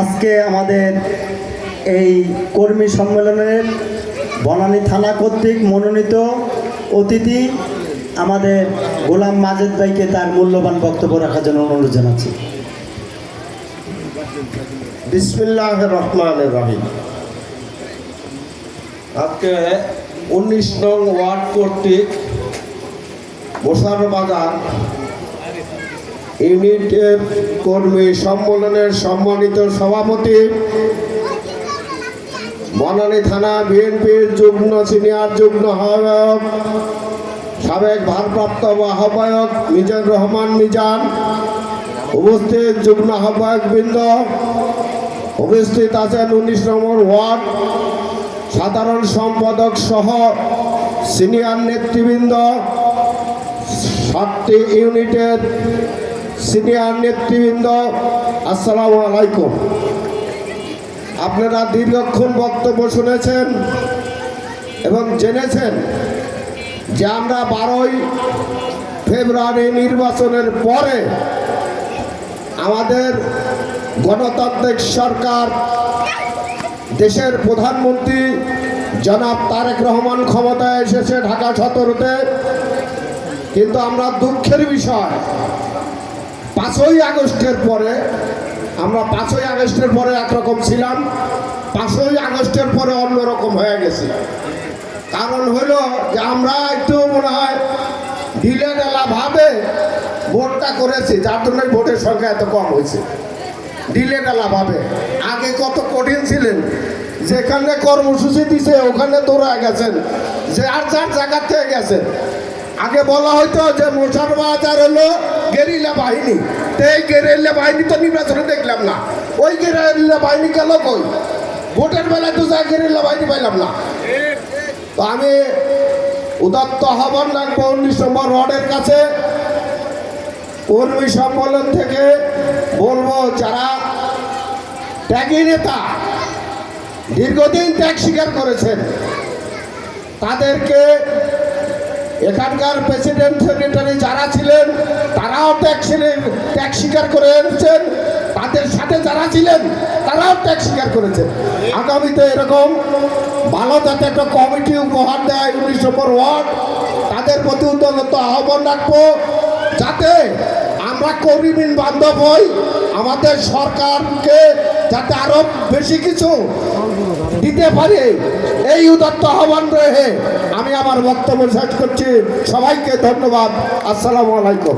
আজকে আমাদের এই কর্মী সম্মেলনের বনানী থানা কর্তৃক মনোনীত অতিথি আমাদের গোলাম মাজেদ ভাইকে তার মূল্যবান বক্তব্য রাখার জন্য অনুরোধ জানাচ্ছি। বিসমিল্লাহির রহমানির রহিম। আজকে 19 নং ওয়ার্ড কর্তৃক মোশাররফ বাজার ইউনিটের কর্মী সম্মেলনের সম্মানিত সভাপতি, বনানী থানা বিএনপির সিনিয়র যুগ্ম আহ্বায়ক, সাবেক ভারপ্রাপ্ত আহ্বায়ক মিজানুর রহমান মিজান, উপস্থিত যুগ্ম আহ্বায়ক বৃন্দ, উপস্থিত আছেন 19 নম্বর ওয়ার্ড সাধারণ সম্পাদক সহ সিনিয়র নেতৃবৃন্দ, 7টি ইউনিটের সিনিয়র নেতৃবৃন্দ, আসসালামু আলাইকুম। আপনারা দীর্ঘক্ষণ বক্তব্য শুনেছেন এবং জেনেছেন যে আমরা 12ই ফেব্রুয়ারি নির্বাচনের পরে আমাদের গণতান্ত্রিক সরকার, দেশের প্রধানমন্ত্রী জনাব তারেক রহমান ক্ষমতায় এসেছে ঢাকা 17-তে। কিন্তু আমরা দুঃখের বিষয় 5ই আগস্টের পরে, আমরা 5ই আগস্টের পরে একরকম ছিলাম, 5ই আগস্টের পরে অন্যরকম হয়ে গেছি। কারণ হলো যে আমরা একটু মনে হয় ঢিলেঢালা ভাবে ভোটটা করেছি, যার জন্য ভোটের সংখ্যা এত কম হয়েছে। ঢিলেঢালা ভাবে আগে কত কঠিন ছিলেন, যেখানে কর্মসূচি দিছে ওখানে দৌড়া গেছেন, যে আর যার জায়গা থেকে গেছেন। আগে বলা হয়তো যে মোশাররফ বাজার হলো গেরিলা বাহিনী, তো এই গেরিলা বাহিনী তো নির্বাচনে দেখলাম না। ওই গেরিলা বাহিনী গেল কই? ভোটের বেলায় তো যা গেরিলা বাহিনী পাইলাম না। তো আমি উদাত্ত আহ্বান রাখবো 19 নম্বর ওয়ার্ডের কাছে, কর্মী সম্মেলন থেকে বলবো, যারা ত্যাগী নেতা, দীর্ঘদিন ত্যাগ স্বীকার করেছেন, তাদেরকে এখানকার প্রেসিডেন্ট সেক্রেটারি যারা ছিলেন তারাও ত্যাগ স্বীকার করেছেন, তাদের সাথে যারা ছিলেন তারাও ত্যাগ স্বীকার করেছেন। আগামীতে এরকম ভালো যাতে একটা কমিটি উপহার দেয় 19 নম্বর ওয়ার্ড, তাদের প্রতি উদ্যোগত আহ্বান রাখবো, যাতে আমরা কর্মী বান্ধব হই, আমাদের সরকারকে যাতে আরো বেশি কিছু দিতে পারে, এই উদাত্ত আহ্বান রয়ে আমি আমার বক্তব্য শেষ করছি। সবাইকে ধন্যবাদ। আসসালামু আলাইকুম।